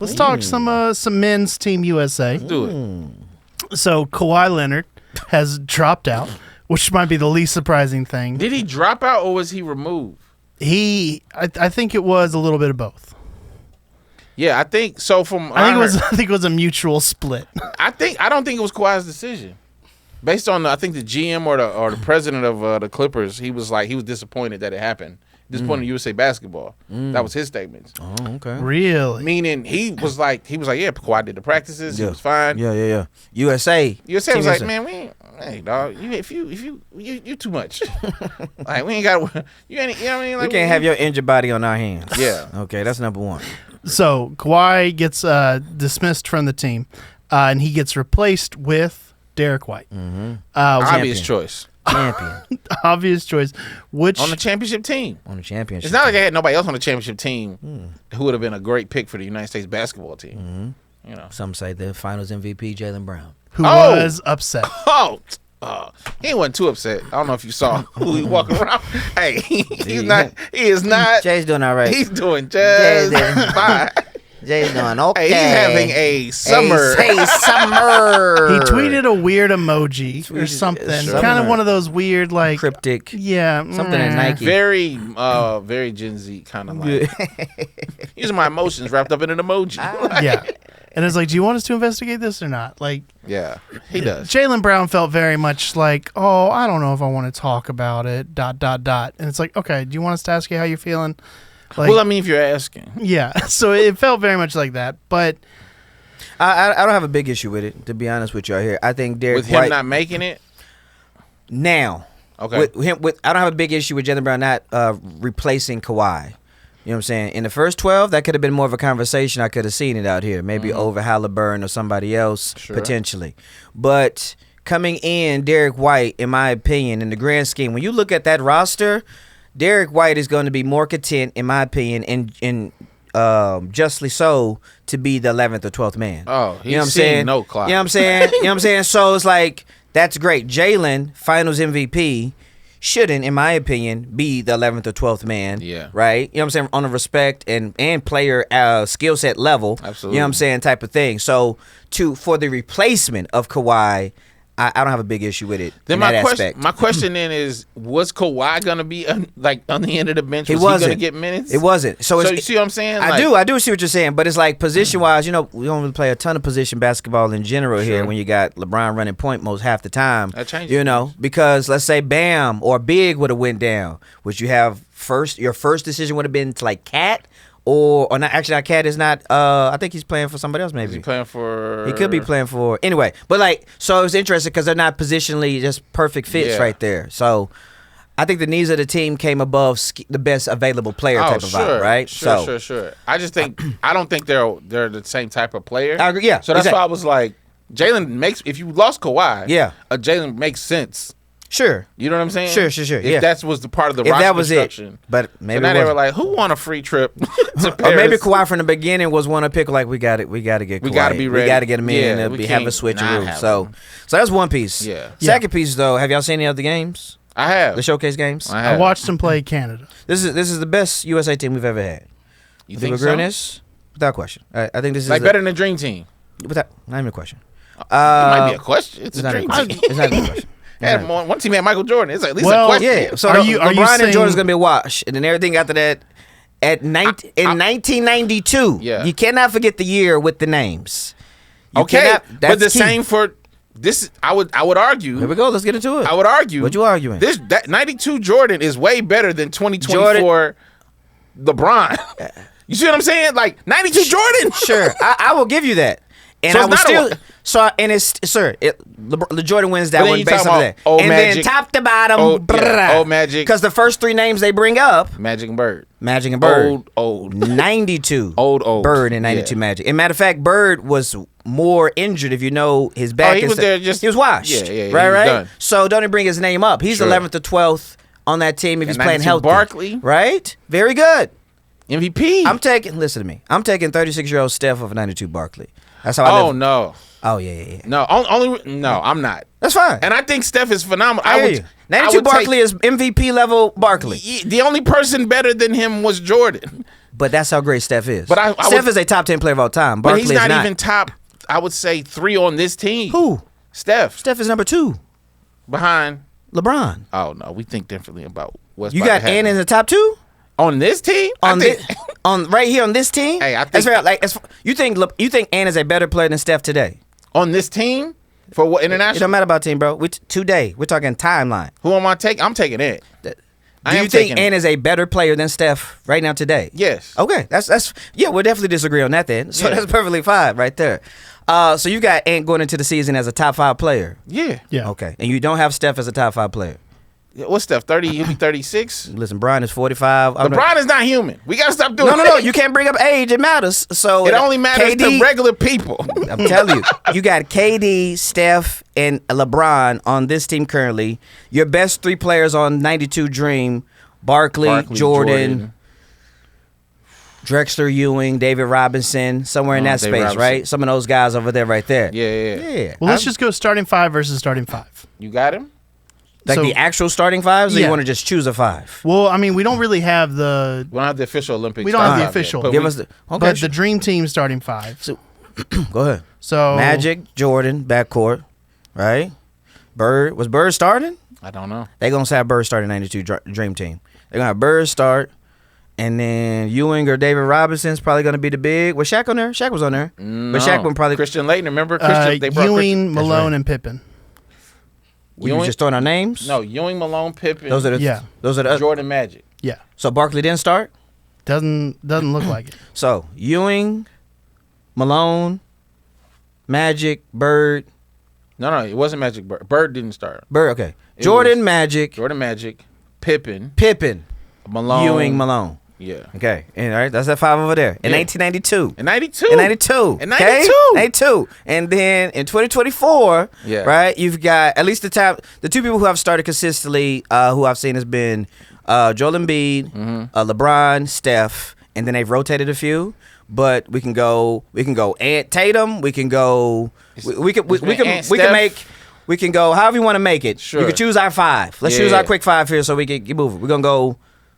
Let's talk some men's Team USA. Let's do it. So Kawhi Leonard has dropped out, which might be the least surprising thing. Did he drop out or was he removed? I think it was a little bit of both. Yeah, I think so. I think it was a mutual split. I don't think it was Kawhi's decision. Based on I think the GM or the president of the Clippers, he was disappointed that it happened. Disappointed in USA basketball. That was his statements. Oh, okay. Really? Meaning he was like, yeah, Kawhi did the practices. He was fine. Yeah. USA was like, man, hey dog, you too much. Like we ain't got you ain't, you know what I mean? Like, we can't have your injured body on our hands. Yeah. Okay, that's number one. So Kawhi gets dismissed from the team, and he gets replaced with Derek White. Obvious choice. Champion. Obvious choice. Which on the championship team. It's not like they had nobody else on the championship team who would have been a great pick for the United States basketball team. You know, some say the Finals MVP Jaylen Brown, who was upset. He wasn't too upset. I don't know if you saw who he walking around. Hey, he is not. Jay's doing all right. He's doing just fine. Jay's doing okay. Hey, he's having a summer. Summer. He tweeted a weird emoji or something. Kind of one of those weird, like cryptic. Yeah, something in Nike. Very Gen Z kind of like using my emotions wrapped up in an emoji. Yeah, and it's like, do you want us to investigate this or not? Like, yeah, he does. Jaylen Brown felt very much like, oh, I don't know if I want to talk about it. ... And it's like, okay, do you want us to ask you how you're feeling? Like, well, I mean, if you're asking. Yeah, so it felt very much like that. But I don't have a big issue with it, to be honest with you out here. I think Derek White. With him not making it? Now. Okay. I don't have a big issue with Jaylen Brown not replacing Kawhi. You know what I'm saying? In the first 12, that could have been more of a conversation. I could have seen it out here. Maybe over Halliburton or somebody else, potentially. But coming in, Derek White, in my opinion, in the grand scheme, when you look at that roster, Derek White is going to be more content, in my opinion, and justly so, to be the 11th or 12th man. Oh, he's you know what I'm saying? No clock. You know what I'm saying? You know what I'm saying? So it's like, that's great. Jaylen, Finals MVP, shouldn't, in my opinion, be the 11th or 12th man. Yeah. Right? You know what I'm saying? On a respect and player skill set level. Absolutely. You know what I'm saying? Type of thing. So for the replacement of Kawhi, I don't have a big issue with it. Then my question then is, was Kawhi gonna be on the end of the bench? Was he gonna get minutes? It wasn't. So you see what I'm saying? I do see what you're saying, but it's like position wise. You know, we don't really play a ton of position basketball in general here. When you got LeBron running point most half the time, that changes. You know, because let's say Bam or Big would have went down, which you have your first decision would have been to like Cat. Or not, actually, Cat is not. I think he's playing for somebody else. Maybe he playing for. He could be playing for anyway. But like, so it's interesting because they're not positionally just perfect fits right there. So I think the needs of the team came above the best available player type of vibe, right? Sure. I just think I don't think they're the same type of player. I agree, yeah. So that's why I was like, Jaylen makes. If you lost Kawhi, Jaylen makes sense. Sure. You know what I'm saying? Sure. If that was the part of the roster that was construction. It. But maybe so now they were like, who won a free trip to Paris? Or maybe Kawhi from the beginning was one to pick, like, we got to get Kawhi. We got to be ready. We got to get him in and have a switcheroo. So that's one piece. Yeah. Second piece, though, have y'all seen any other games? I have. The showcase games? I watched them play Canada. This is the best USA team we've ever had. You think so? Without question. I think this is like better than the Dream Team. Not even a question. It might be a question. It's a Dream Team. It's not even a question. One team had Michael Jordan. It's at least a question. Yeah. So LeBron and Jordan's gonna be a wash, and then everything after that. In 1992, you cannot forget the year with the names. But the same for this. I would argue. Here we go. Let's get into it. I would argue. What you arguing? That 92 Jordan is way better than 2024 LeBron. You see what I'm saying? Like 92 Jordan. Sure, I will give you that. And so I was still the Jordan wins that one based on that. And Magic, then top to bottom, old Magic. Because the first three names they bring up, Magic and Bird. Old 92. Old Bird and 92 Magic. And matter of fact, Bird was more injured. If you know his back, he was there. He was washed. Yeah, right. Done. So don't even bring his name up. He's 11th or 12th on that team if he's playing healthy. Barkley, right? Very good. MVP. Listen to me. I'm taking 36-year-old Steph over 92 Barkley. That's how I live. No. Oh, yeah. No, I'm not. That's fine. And I think Steph is phenomenal. I hear you. 92 Barkley is MVP level Barkley. The only person better than him was Jordan. But that's how great Steph is. But I Steph is a top 10 player of all time. But Barkley he's not is even top, I would say, 3 on this team. Who? Steph. Steph is number 2. Behind LeBron. Oh no, we think differently about what's You about got to happen. Ant in the top 2? On this team? On right here on this team? Hey, I think that's fair. Like you think Ant is a better player than Steph today? on this team for what It international? don't matter about team, bro. Today we're talking timeline. Who am I taking? I'm taking it. Do you think Ant is a better player than Steph right now today? Yes. Okay, that's yeah. We'll definitely disagree on that then. So Yeah. that's perfectly fine right there. So you got Ant going into the season as a top 5 player. Yeah. Yeah. Okay, and you don't have Steph as a top 5 player. What's Steph? 30? He'll be 36. Listen, Brian is 45. LeBron is not human. We gotta stop doing. No. You can't bring up age. It matters. So It only matters to regular people. I'm telling you, you got KD, Steph, and LeBron on this team currently. Your best 3 players on 92 Dream: Barkley, Jordan, Drexler, Ewing, David Robinson, somewhere in that David space, Robinson. right? Some of those guys over there, right there. Yeah. Well, let's just go starting 5 versus starting 5. You got him. Like So- the actual starting 5s, or Yeah. you want to just choose a 5? Well, I mean, we don't really have the. We don't have the official Olympics. We don't have the starting yet, official. but Give we- us the okay. But the dream team starting 5. So, go ahead. So Magic, Jordan, backcourt, right? Bird was Bird starting? I don't know. They gonna have Bird start in 92 Dream Team. They're gonna have Bird start, and then Ewing or David Robinson's probably gonna be the big. Was Shaq on there? Shaq was on there, but Shaq would probably. Christian Laettner. Remember Christian? They brought Ewing, Malone, right. and Pippen. We Ewing? just throwing our names. No, Ewing, Malone, Pippen. those are the Yeah. Those are the. Jordan, Magic. Yeah, So Barkley didn't start. doesn't look like it. So Ewing, Malone, Magic, Bird, No, it wasn't Magic. Bird didn't start. Bird. Okay, It Jordan, was Magic, Jordan, Magic, Pippen, Pippen, Malone, Ewing, Malone. Yeah. Okay, and all right, that's that 5 over there. In Yeah. 1992. In 92. In 92. In okay? 92. 92. And then in 2024, Yeah. right, you've got at least the 2 people who have started consistently, who I've seen has been Joel Embiid, LeBron, Steph, and then they've rotated a few. But we can go Ant Tatum, we can go we can go however you want to make it. Sure. You can choose our 5. Let's choose our quick 5 here so we can keep moving. We're gonna go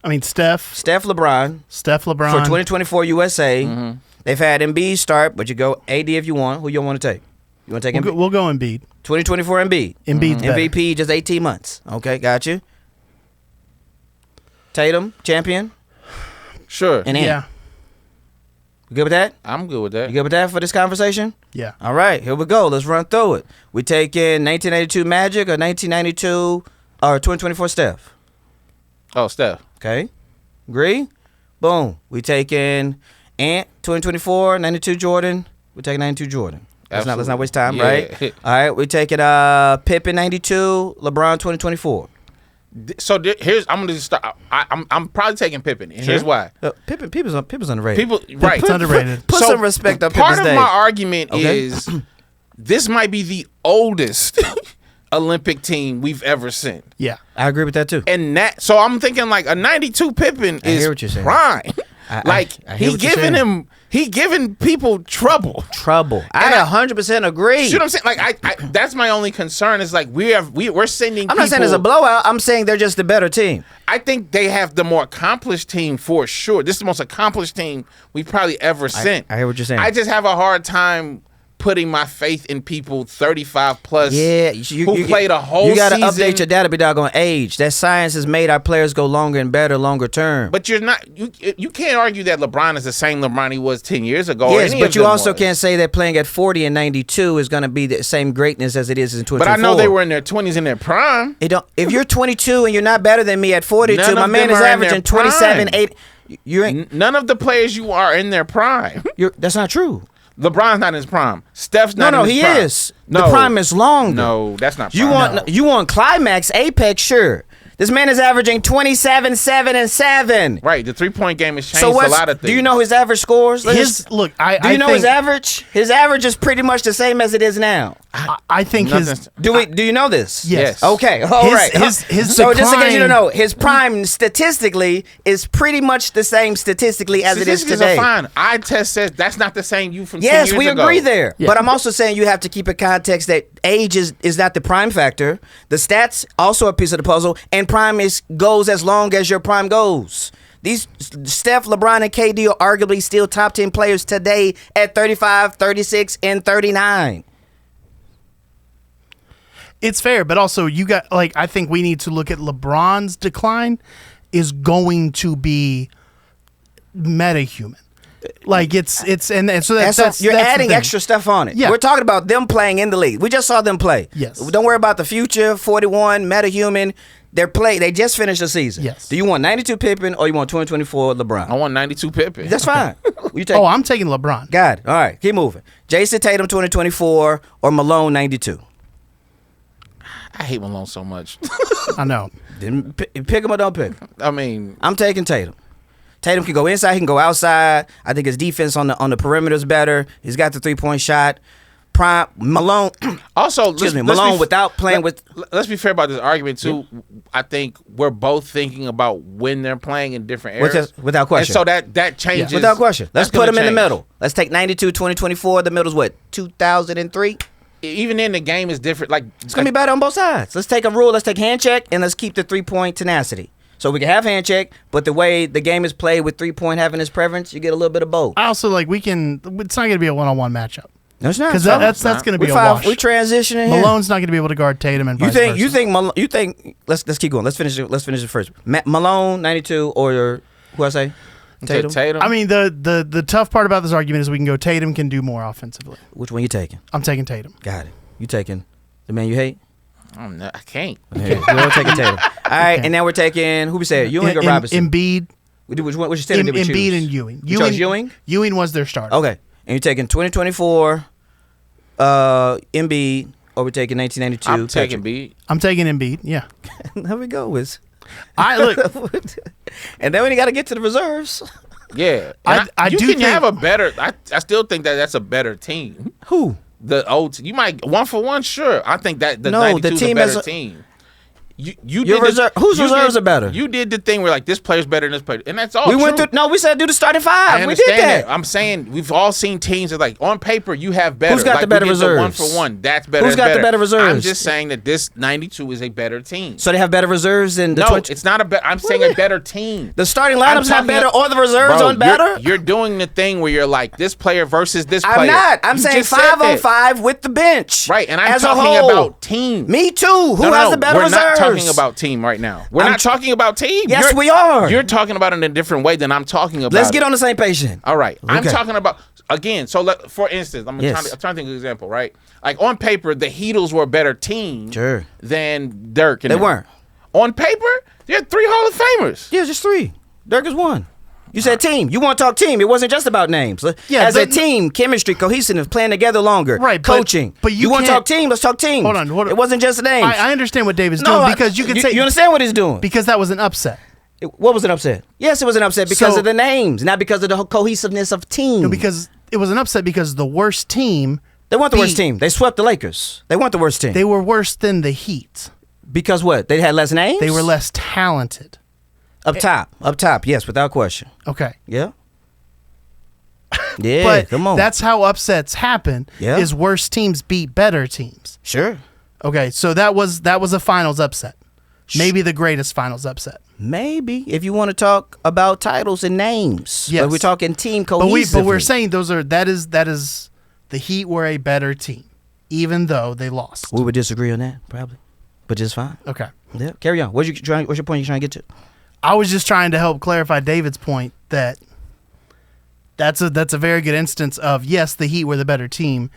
I mean, Steph, LeBron. LeBron. For 2024 USA, they've had Embiid start, but you go AD if you want. Who you want to take? You want to take Embiid? We'll go Embiid. 2024 Embiid. Embiid's better. MVP, just 18 months. Okay, got you. Tatum, champion. Sure. And Ant. Yeah, You good with that? I'm good with that. You good with that for this conversation? yeah. All right, here we go. Let's run through it. We taking 1982 Magic or 1992 or 2024 Steph? Oh, Steph. Okay. Agree? Boom. We taking Ant 2024, 92 Jordan. We taking 92 Jordan. Let's not waste time, Yeah. right? All right. We taking Pippen 92, LeBron 2024. So here's I'm gonna just start. I'm probably taking Pippen, and here's why. People's underrated. People right. It's underrated. Put So some respect on Part Pippen's of name. my argument Okay. is this might be the oldest Olympic team we've ever seen, Yeah. I agree with that too. and that. So I'm thinking like a 92 Pippen I hear is what you're saying. prime. I hear what you're saying. He giving people trouble. Trouble. And I 100% agree. You know what I'm saying? Like I that's my only concern is like we're sending. I'm not saying it's a blowout. I'm saying they're just the better team. I think they have the more accomplished team for sure. This is the most accomplished team we've probably ever sent. I hear what you're saying. I just have a hard time putting my faith in people 35 plus Yeah, who played a whole You got to season. update your data, be doggone age. That science has made our players go longer and better, longer term. But you're not. You can't argue that LeBron is the same LeBron he was 10 years ago. Yes, or any but of you them also was. can't say that playing at 40 and 92 is going to be the same greatness as it is in 2024. But I know they were in their 20s in their prime. It don't. If you're 22 and you're not better than me at 42, None my of man them is are in their averaging 27, prime. 8. You ain't. None of the players you are in their prime. That's not true. LeBron's not in his prime. Steph's not. No, in his he prime. is. No, The prime is longer. No, that's not. You prime. want you want climax, apex, sure. This man is averaging 27, 7, and 7. Right, the 3-point game has changed So a lot of things. do you know his average scores? Do you know his average? His average is pretty much the same as it is now. I think his Nothing- Do you know this? Yes. Okay. All His- right. his so just in case you decline- don't know, his prime statistically is pretty much the same statistically as it is Statistics today. are fine. Eye test says that's not the same you from 10 Yes, years we ago. agree there. Yeah. But I'm also saying you have to keep in context that age is not the prime factor. The stats also a piece of the puzzle, and prime goes as long as your prime goes. These Steph, LeBron, and KD are arguably still top 10 players today at 35, 36, and 39. It's fair, but also you got I think we need to look at LeBron's decline is going to be metahuman. You're adding extra stuff on it. Yeah. We're talking about them playing in the league. We just saw them play. Yes. Don't worry about the future. 41, metahuman. They just finished the season. Yes. Do you want 92 Pippen or you want 2024 LeBron? I want 92 Pippen. That's fine. You take. I'm taking LeBron. Got it. All right, keep moving. Jason Tatum 2024 or Malone 92. I hate Malone so much. I know. Then pick him or don't pick him. I mean, I'm taking Tatum. Tatum can go inside, he can go outside. I think his defense on the perimeter is better. He's got the 3-point shot. Prime Malone. Also, Malone without playing with. Let's be fair about this argument too. Yeah. I think we're both thinking about when they're playing in different eras. Without question. And so that changes. Yeah. Without question. Let's put them in the middle. Let's take 92, 2024. The middle's what? 2003. Even then, the game is different. It's gonna be better on both sides. Let's take a rule. Let's take hand check and let's keep the 3-point tenacity. So we can have hand check, but the way the game is played with 3-point having his preference, you get a little bit of both. I also it's not going to be a one-on-one matchup. No, it's not. Because that's going to be a wash. We transitioning here. Malone's not going to be able to guard Tatum and vice versa. You think let's keep going. Let's finish it first. Malone 92 or who I say? Tatum. I mean the tough part about this argument is we can go Tatum can do more offensively. Which one you taking? I'm taking Tatum. Got it. You taking the man you hate? I can't. Okay. We're taking Tatum. All right, and now we're taking who we said Ewing or Robinson? Embiid. Which standard did we choose? Embiid and Ewing. You chose Ewing? Ewing was their starter. Okay, and you're taking 2024 Embiid, or we're taking 1992. I'm taking Embiid. I'm taking Embiid. Yeah. There we go. I look, and then when you got to get to the reserves. Yeah, you can have a better. I still think that's a better team. Who? The old. You might 1-for-1. Sure, I think that the 92 is a better team. Whose reserves are better? You did the thing where this player's better than this player, and that's all. We said do the starting five. I we did that. I'm saying we've all seen teams that on paper you have better. Who's got the better reserves? 1-for-1. That's better. Who's got the better reserves? I'm just saying that this 92 is a better team. So they have better reserves than the No, it's not a better. I'm saying a better team. The starting lineup's not better, or the reserves aren't better. You're doing the thing where you're this player versus this player. I'm not. I'm saying 5-on-5 with the bench. Right, and I'm talking about team. Me too. Who has the better reserves? We're not talking about team right now. We're not talking about team. Yes, we are. You're talking about it in a different way than I'm talking about. Let's get on the same page then. All right. Okay. I'm talking about, again, so for instance, I'm trying to think of an example, right? On paper, the Heatles were a better team than Dirk. And they weren't. On paper, they're 3 Hall of Famers. Yeah, just 3. Dirk is 1. You said team. You want to talk team. It wasn't just about names. Yeah, as a team, chemistry, cohesiveness, playing together longer, right, coaching. But you want to talk team? Let's talk team. Hold on. It wasn't just names. I understand what David's doing because you can say... You understand what he's doing? Because that was an upset. What was an upset? Yes, it was an upset because of the names, not because of the cohesiveness of team. No, because it was an upset because the worst team... They weren't the worst team. They swept the Lakers. They weren't the worst team. They were worse than the Heat. Because what? They had less names? They were less talented. Up top, yes, without question. Okay. Yeah. Yeah, but come on. That's how upsets happen. Yeah. Is worse teams beat better teams. Sure. Okay, so that was a finals upset. Maybe the greatest finals upset. Maybe if you want to talk about titles and names. Yes. But we're talking team cohesively. But we're saying that is the Heat were a better team, even though they lost. We would disagree on that, probably. But just fine. Okay. Yeah. Carry on. What's your point you're trying to get to? I was just trying to help clarify David's point that that's a very good instance of, yes, the Heat were the better team.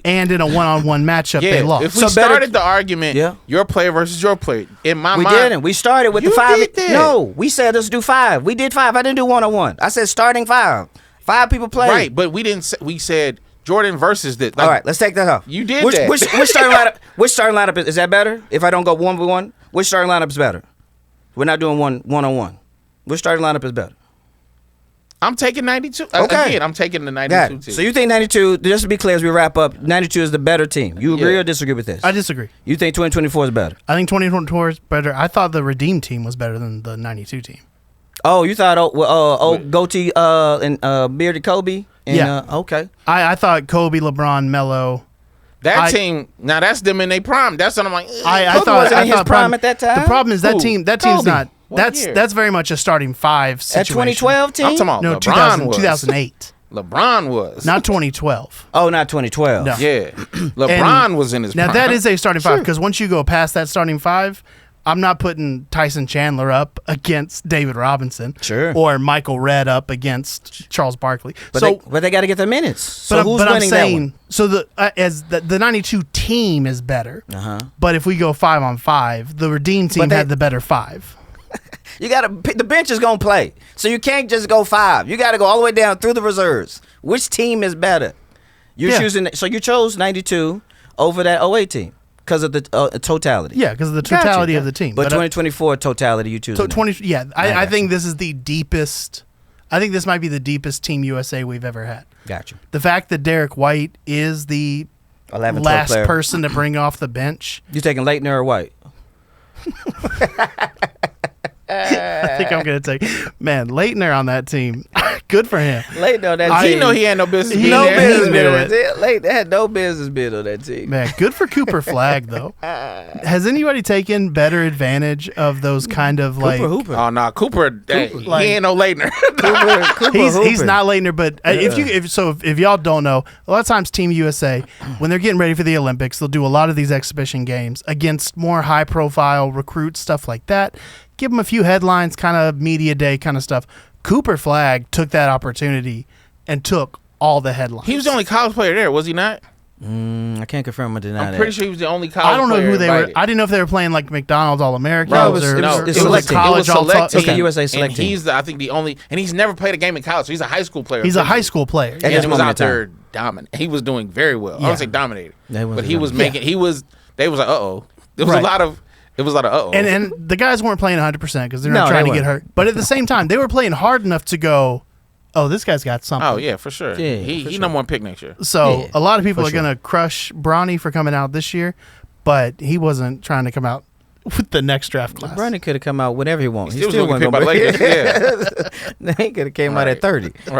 And in a one-on-one matchup, they lost. If we started the argument, your player versus your player, in my mind. We didn't. We started with the 5. No, we said let's do 5. We did 5. I didn't do one-on-one. I said starting 5. 5 people played. Right, but we didn't. We said Jordan versus this. All right, let's take that off. You did that. Which starting lineup is that better? If I don't go 1v1, which starting lineup is better? We're not doing one-on-one. Which starting lineup is better? I'm taking 92. Okay. Again, I'm taking the 92 team. So you think 92, just to be clear as we wrap up, 92 is the better team. You agree or disagree with this? I disagree. You think 2024 is better? I think 2024 is better. I thought the Redeem team was better than the 92 team. Oh, you thought goatee and bearded Kobe? And, okay. I thought Kobe, LeBron, Melo. That team, now that's them in their prime. That's what I'm like. I thought wasn't in his prime at that time. The problem is that team's not. That's very much a starting five situation. That 2012 team? I'm talking about No, LeBron was. 2008. LeBron was. Not 2012. Oh, not 2012. No. Yeah. LeBron was in his Now, prime. that is a starting five, because once you go past that starting five, I'm not putting Tyson Chandler up against David Robinson. Sure. Or Michael Redd up against Charles Barkley. But they got to get the minutes. So but who's I'm winning saying, that one? so the 92 team is better. Uh-huh. But if we go 5-on-5, the Redeem team had the better five. You got to the bench is going to play. So you can't just go 5. You got to go all the way down through the reserves. Which team is better? Choosing. So you chose 92 over that 08 team because of the totality. Yeah, because of the totality of the team. But 2024 totality, you choose. I think this is the deepest. I think this might be the deepest Team USA we've ever had. Gotcha. The fact that Derek White is the 11, last person to bring off the bench. You taking Leitner or White? I think I'm going to take, Leitner on that team. Good for him. Leitner on that team. He know he had no business being no there. business being on that team. Leitner had no business being on that team. Man, good for Cooper Flagg, though. Has anybody taken better advantage of those kind of Cooper Hooper. Oh, no. Cooper he ain't no Leitner. He's not Leitner, but if y'all don't know, a lot of times Team USA, when they're getting ready for the Olympics, they'll do a lot of these exhibition games against more high-profile recruits, stuff like that. Give them a few headlines, kind of media day kind of stuff. Cooper Flagg took that opportunity and took all the headlines. He was the only college player there, was he not? I can't confirm or deny that. I'm pretty sure he was the only college player. I don't know who they invited. were. I didn't know if they were playing like McDonald's All-Americans it was college select. It's a USA select and team. he's I think the only, and he's never played a game in college. So he's a high school player. He's a high school player. At And this he was moment out in time. there dominant. He was doing very well. I don't say dominated, but he was dominating. making. They was like, uh-oh. There was a lot of. It was a lot of uh-oh. And the guys weren't playing 100% because they're not trying to get hurt. But at the same time, they were playing hard enough to go, oh, this guy's got something. Oh, yeah, for sure. Yeah, he number one pick next year. So a lot of people are going to crush Bronny for coming out this year, but he wasn't trying to come out with the next draft class. Bronny could have come out whenever he wanted. He still wasn't picked by the Lakers. Yeah. He could have came out at 30. Right.